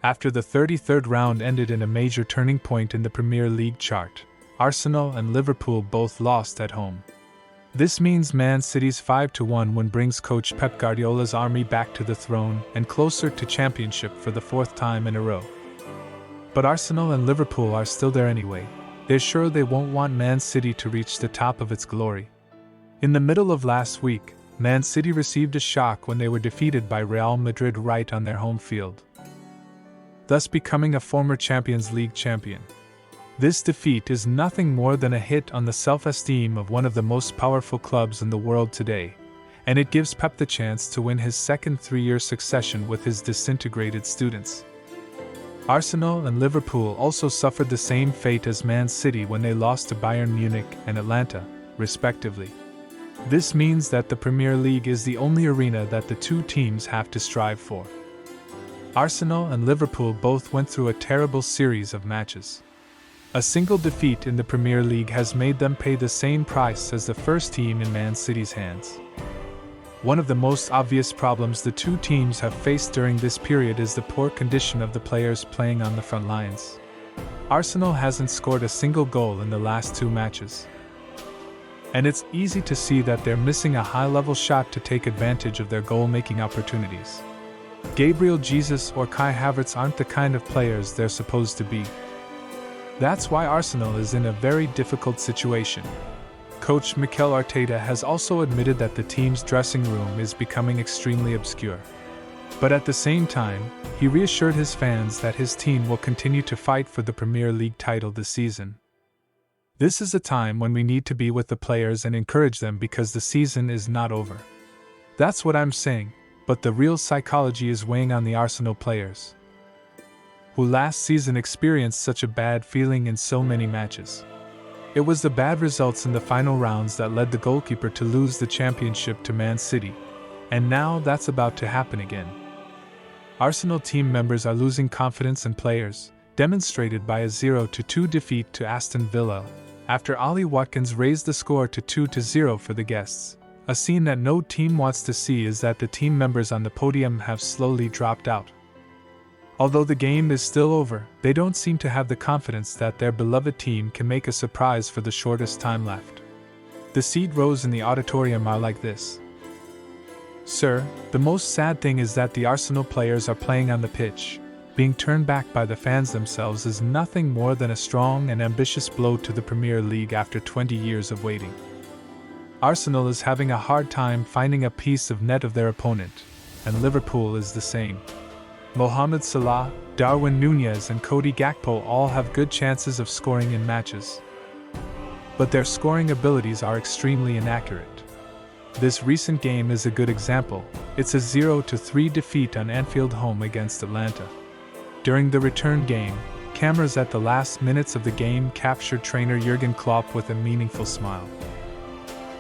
After the 33rd round ended in a major turning point in the Premier League chart, Arsenal and Liverpool both lost at home. This means Man City's 5-1 win brings coach Pep Guardiola's army back to the throne and closer to championship for the fourth time in a row. But Arsenal and Liverpool are still there anyway. They're sure they won't want Man City to reach the top of its glory. In the middle of last week, Man City received a shock when they were defeated by Real Madrid right on their home field, thus becoming a former Champions League champion. This defeat is nothing more than a hit on the self-esteem of one of the most powerful clubs in the world today, and it gives Pep the chance to win his second three-year succession with his disintegrated students. Arsenal and Liverpool also suffered the same fate as Man City when they lost to Bayern Munich and Atlanta, respectively. This means that the Premier League is the only arena that the two teams have to strive for. Arsenal and Liverpool both went through a terrible series of matches. A single defeat in the Premier League has made them pay the same price as the first team in Man City's hands. One of the most obvious problems the two teams have faced during this period is the poor condition of the players playing on the front lines. Arsenal hasn't scored a single goal in the last two matches, and it's easy to see that they're missing a high-level shot to take advantage of their goal-making opportunities. Gabriel Jesus or Kai Havertz aren't the kind of players they're supposed to be. That's why Arsenal is in a very difficult situation. Coach Mikel Arteta has also admitted that the team's dressing room is becoming extremely obscure. But at the same time, he reassured his fans that his team will continue to fight for the Premier League title this season. This is a time when we need to be with the players and encourage them because the season is not over. That's what I'm saying, but the real psychology is weighing on the Arsenal players, who last season experienced such a bad feeling in so many matches. It was the bad results in the final rounds that led the goalkeeper to lose the championship to Man City, and now that's about to happen again. Arsenal team members are losing confidence in players, demonstrated by a 0-2 defeat to Aston Villa, after Ollie Watkins raised the score to 2-0 for the guests. A scene that no team wants to see is that the team members on the podium have slowly dropped out. Although the game is still over, they don't seem to have the confidence that their beloved team can make a surprise for the shortest time left. The seat rows in the auditorium are like this. Sir, the most sad thing is that the Arsenal players are playing on the pitch. Being turned back by the fans themselves is nothing more than a strong and ambitious blow to the Premier League after 20 years of waiting. Arsenal is having a hard time finding a piece of net of their opponent, and Liverpool is the same. Mohamed Salah, Darwin Núñez and Cody Gakpo all have good chances of scoring in matches, but their scoring abilities are extremely inaccurate. This recent game is a good example. It's a 0-3 defeat on Anfield home against Atlanta. During the return game, cameras at the last minutes of the game captured trainer Jurgen Klopp with a meaningful smile.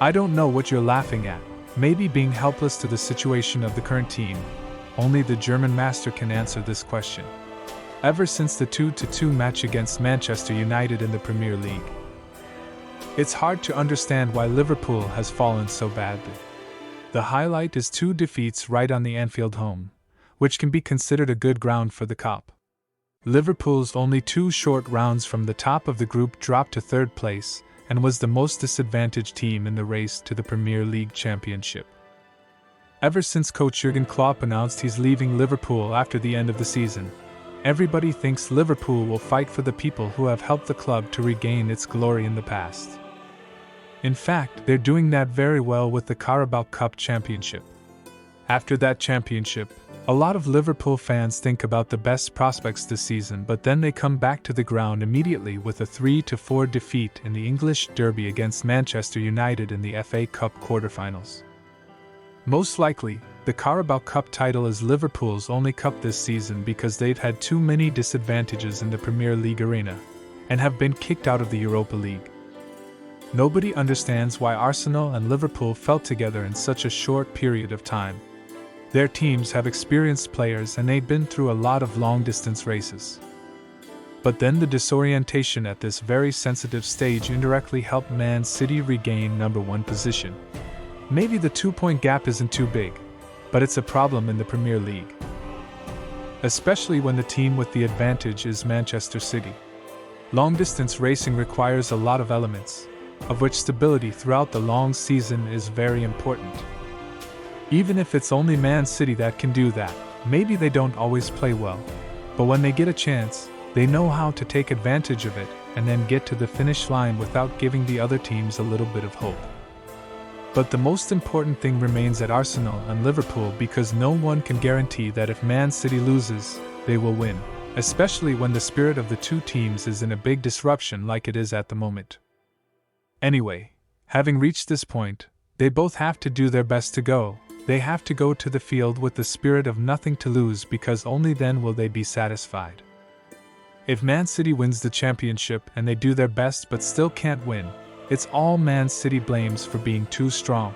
I don't know what you're laughing at, maybe being helpless to the situation of the current team. Only the German master can answer this question. Ever since the 2-2 match against Manchester United in the Premier League, it's hard to understand why Liverpool has fallen so badly. The highlight is 2 defeats right on the Anfield home, which can be considered a good ground for the Kop. Liverpool's only 2 short rounds from the top of the group dropped to 3rd place and was the most disadvantaged team in the race to the Premier League championship. Ever since coach Jurgen Klopp announced he's leaving Liverpool after the end of the season, everybody thinks Liverpool will fight for the people who have helped the club to regain its glory in the past. In fact, they're doing that very well with the Carabao Cup Championship. After that championship, a lot of Liverpool fans think about the best prospects this season, but then they come back to the ground immediately with a 3-4 defeat in the English Derby against Manchester United in the FA Cup quarterfinals. Most likely, the Carabao Cup title is Liverpool's only cup this season because they've had too many disadvantages in the Premier League arena, and have been kicked out of the Europa League. Nobody understands why Arsenal and Liverpool fell together in such a short period of time. Their teams have experienced players and they've been through a lot of long-distance races. But then the disorientation at this very sensitive stage indirectly helped Man City regain number 1 position. Maybe the 2-point gap isn't too big, but it's a problem in the Premier League. especially when the team with the advantage is Manchester City. Long-distance racing requires a lot of elements, of which stability throughout the long season is very important. Even if it's only Man City that can do that, maybe they don't always play well, but when they get a chance, they know how to take advantage of it and then get to the finish line without giving the other teams a little bit of hope. But the most important thing remains at Arsenal and Liverpool, because no one can guarantee that if Man City loses, they will win, especially when the spirit of the two teams is in a big disruption like it is at the moment. Anyway, having reached this point, they both have to do their best to go. They have to go to the field with the spirit of nothing to lose, because only then will they be satisfied. If Man City wins the championship and they do their best but still can't win, it's all Man City blames for being too strong.